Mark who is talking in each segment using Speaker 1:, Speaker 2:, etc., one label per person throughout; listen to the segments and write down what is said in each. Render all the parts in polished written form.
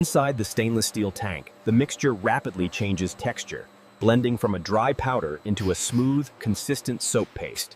Speaker 1: Inside the stainless steel tank, the mixture rapidly changes texture, blending from a dry powder into a smooth, consistent soap paste.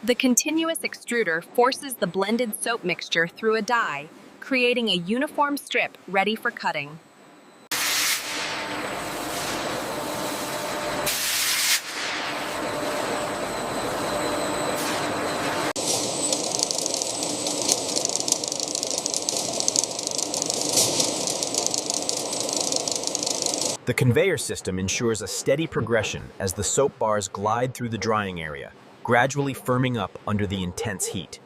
Speaker 2: The continuous extruder forces the blended soap mixture through a die, creating a uniform strip ready for cutting.
Speaker 1: The conveyor system ensures a steady progression as the soap bars glide through the drying area, gradually firming up under the intense heat.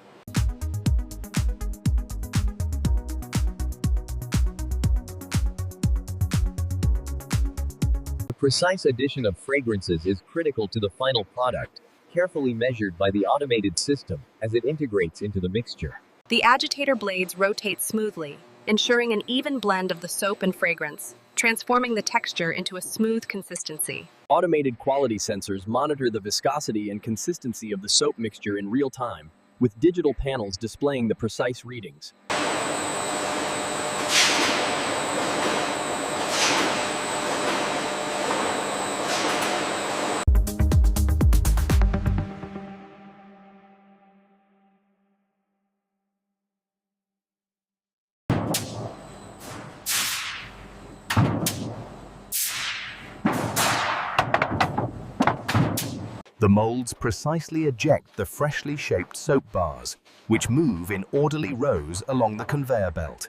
Speaker 3: The precise addition of fragrances is critical to the final product, carefully measured by the automated system as it integrates into the mixture.
Speaker 2: The agitator blades rotate smoothly, ensuring an even blend of the soap and fragrance, transforming the texture into a smooth consistency.
Speaker 4: Automated quality sensors monitor the viscosity and consistency of the soap mixture in real time, with digital panels displaying the precise readings.
Speaker 5: The molds precisely eject the freshly shaped soap bars, which move in orderly rows along the conveyor belt.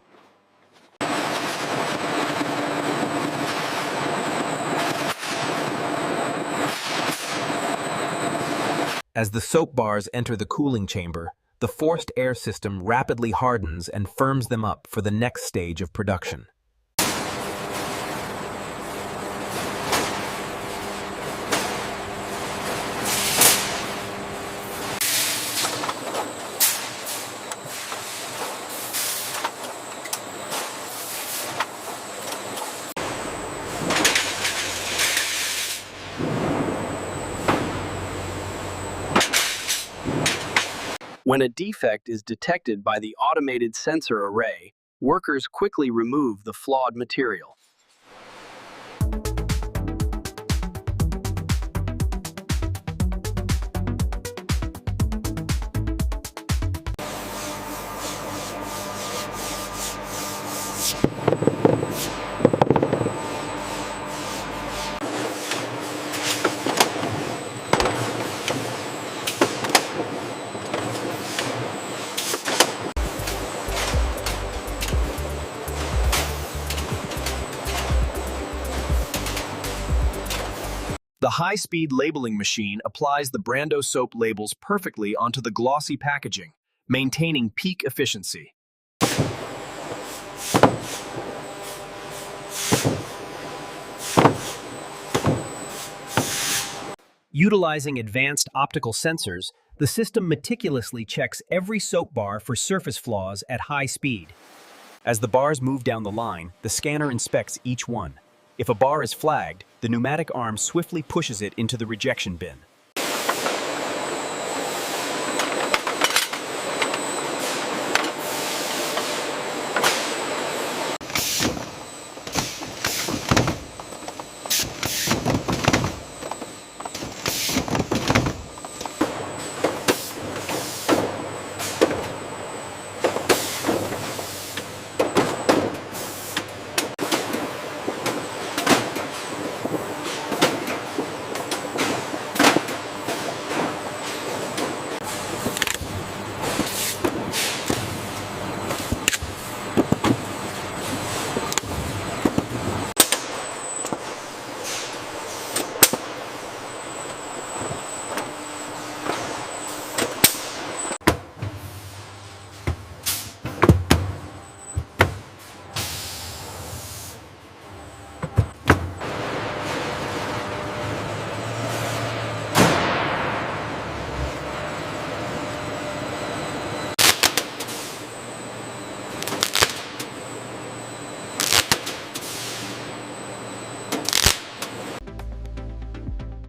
Speaker 1: As the soap bars enter the cooling chamber, the forced air system rapidly hardens and firms them up for the next stage of production.
Speaker 4: When a defect is detected by the automated sensor array, workers quickly remove the flawed material.
Speaker 1: The high-speed labeling machine applies the Brando soap labels perfectly onto the glossy packaging, maintaining peak efficiency. Utilizing advanced optical sensors, the system meticulously checks every soap bar for surface flaws at high speed. As the bars move down the line, the scanner inspects each one. If a bar is flagged, the pneumatic arm swiftly pushes it into the rejection bin.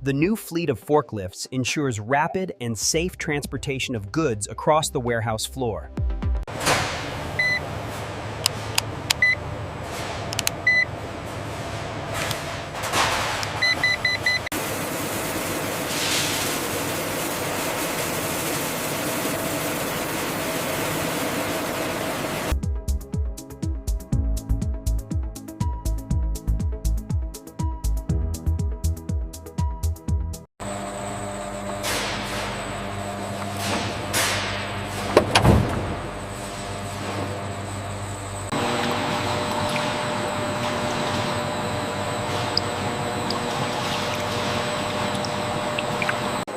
Speaker 1: The new fleet of forklifts ensures rapid and safe transportation of goods across the warehouse floor.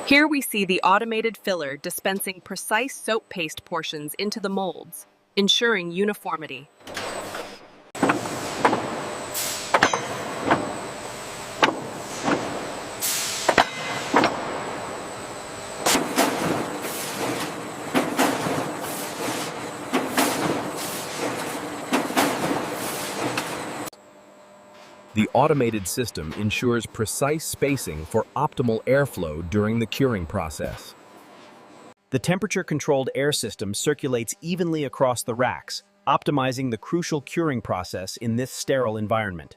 Speaker 2: Here we see the automated filler dispensing precise soap paste portions into the molds, ensuring uniformity.
Speaker 4: The automated system ensures precise spacing for optimal airflow during the curing process.
Speaker 1: The temperature-controlled air system circulates evenly across the racks, optimizing the crucial curing process in this sterile environment.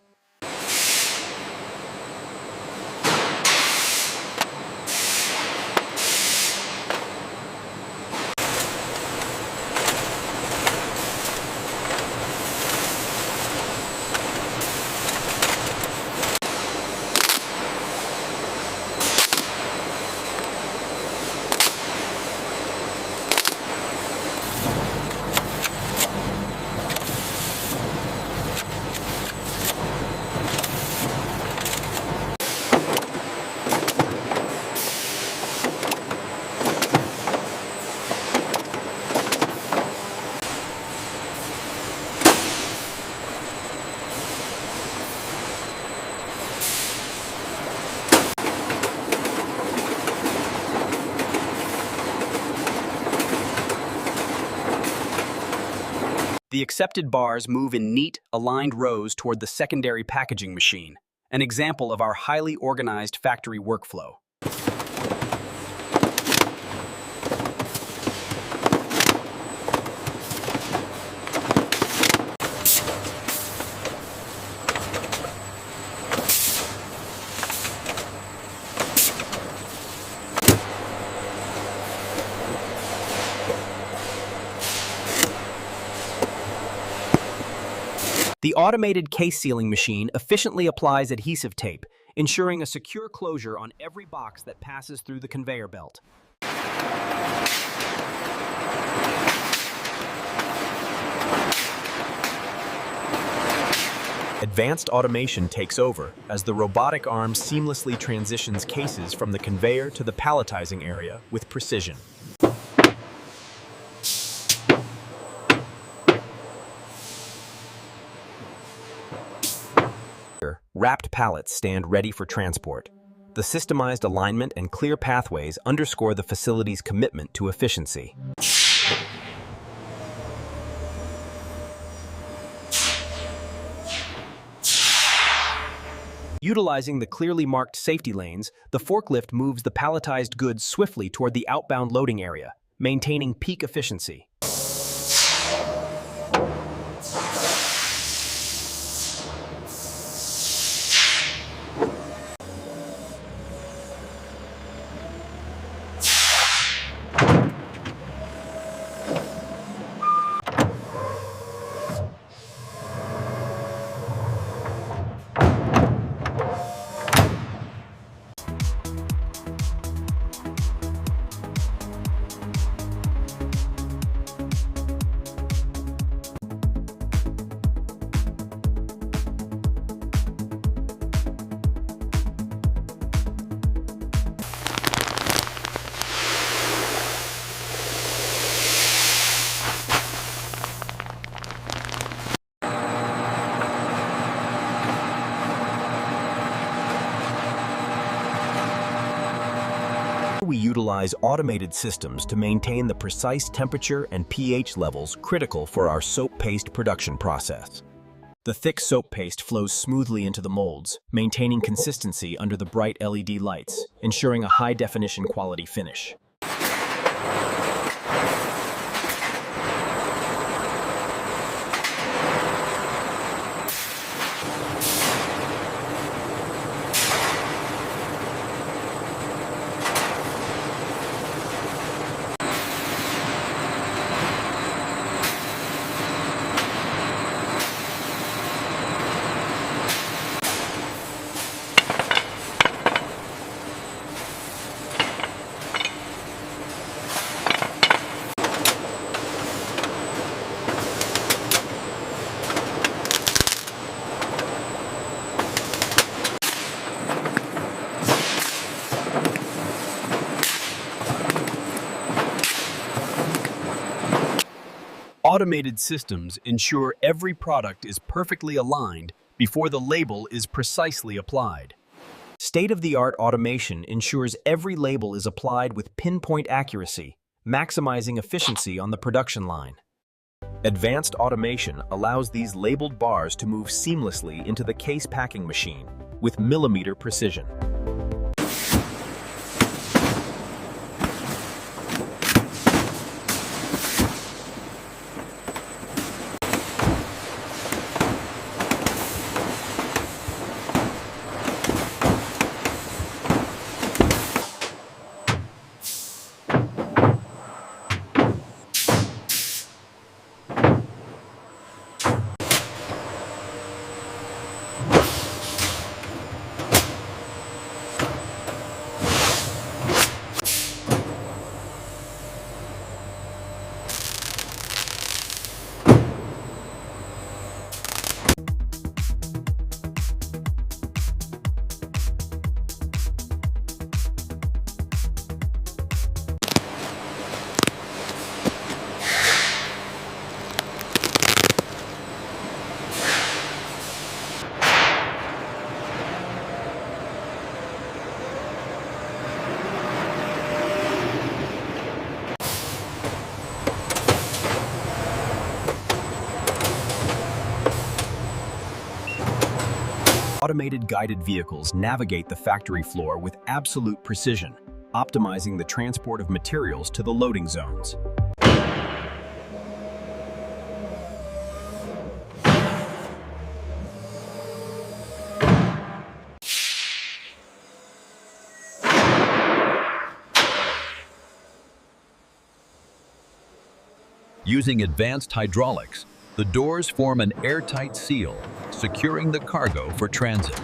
Speaker 1: The accepted bars move in neat, aligned rows toward the secondary packaging machine, an example of our highly organized factory workflow. The automated case sealing machine efficiently applies adhesive tape, ensuring a secure closure on every box that passes through the conveyor belt. Advanced automation takes over as the robotic arm seamlessly transitions cases from the conveyor to the palletizing area with precision. Wrapped pallets stand ready for transport. The systemized alignment and clear pathways underscore the facility's commitment to efficiency. Utilizing the clearly marked safety lanes, the forklift moves the palletized goods swiftly toward the outbound loading area, maintaining peak efficiency. We utilize automated systems to maintain the precise temperature and pH levels critical for our soap paste production process. The thick soap paste flows smoothly into the molds, maintaining consistency under the bright LED lights, ensuring a high-definition quality finish. Automated systems ensure every product is perfectly aligned before the label is precisely applied. State-of-the-art automation ensures every label is applied with pinpoint accuracy, maximizing efficiency on the production line. Advanced automation allows these labeled bars to move seamlessly into the case packing machine with millimeter precision. Automated guided vehicles navigate the factory floor with absolute precision, optimizing the transport of materials to the loading zones.
Speaker 6: Using advanced hydraulics, the doors form an airtight seal, securing the cargo for transit.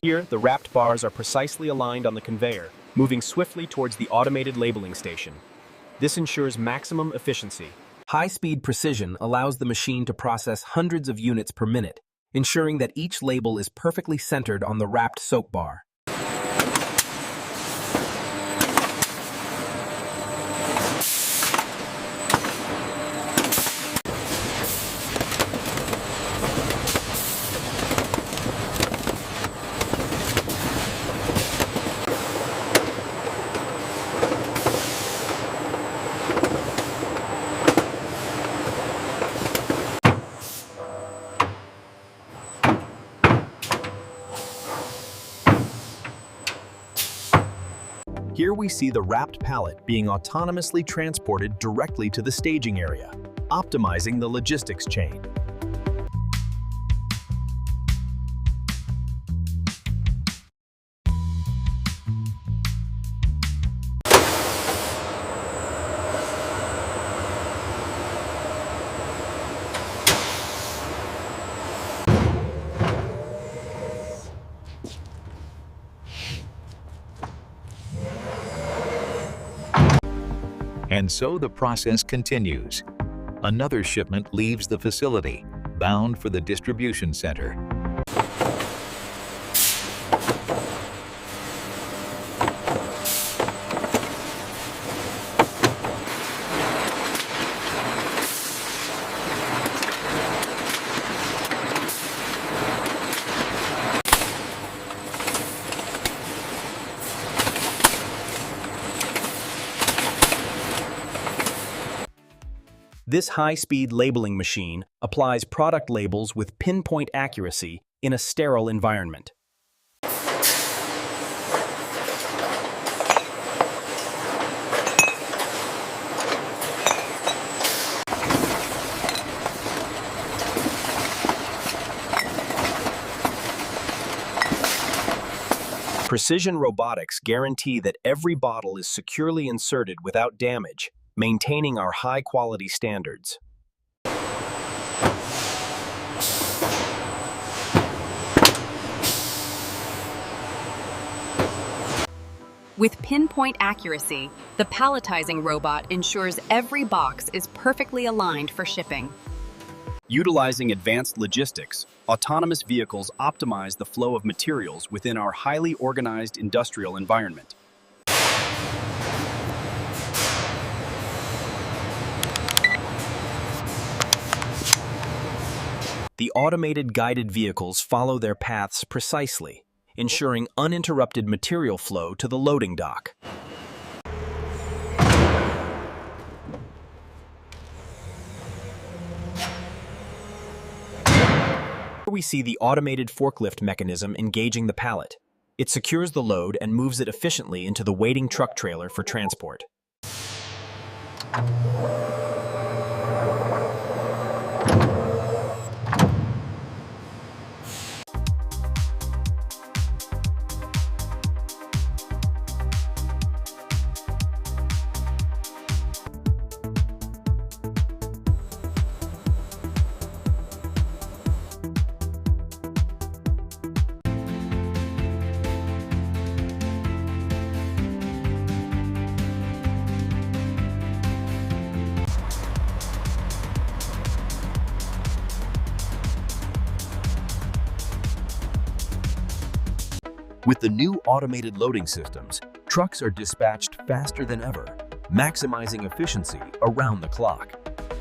Speaker 1: Here, the wrapped bars are precisely aligned on the conveyor, moving swiftly towards the automated labeling station. This ensures maximum efficiency. High-speed precision allows the machine to process hundreds of units per minute, ensuring that each label is perfectly centered on the wrapped soap bar.
Speaker 5: we see the wrapped pallet being autonomously transported directly to the staging area, optimizing the logistics chain.
Speaker 6: And so the process continues. Another shipment leaves the facility, bound for the distribution center.
Speaker 1: This high-speed labeling machine applies product labels with pinpoint accuracy in a sterile environment. Precision robotics guarantee that every bottle is securely inserted without damage, maintaining our high-quality standards.
Speaker 2: With pinpoint accuracy, the palletizing robot ensures every box is perfectly aligned for shipping.
Speaker 1: Utilizing advanced logistics, autonomous vehicles optimize the flow of materials within our highly organized industrial environment. The automated guided vehicles follow their paths precisely, ensuring uninterrupted material flow to the loading dock. We see the automated forklift mechanism engaging the pallet. It secures the load and moves it efficiently into the waiting truck trailer for transport.
Speaker 5: With the new automated loading systems, trucks are dispatched faster than ever, maximizing efficiency around the clock.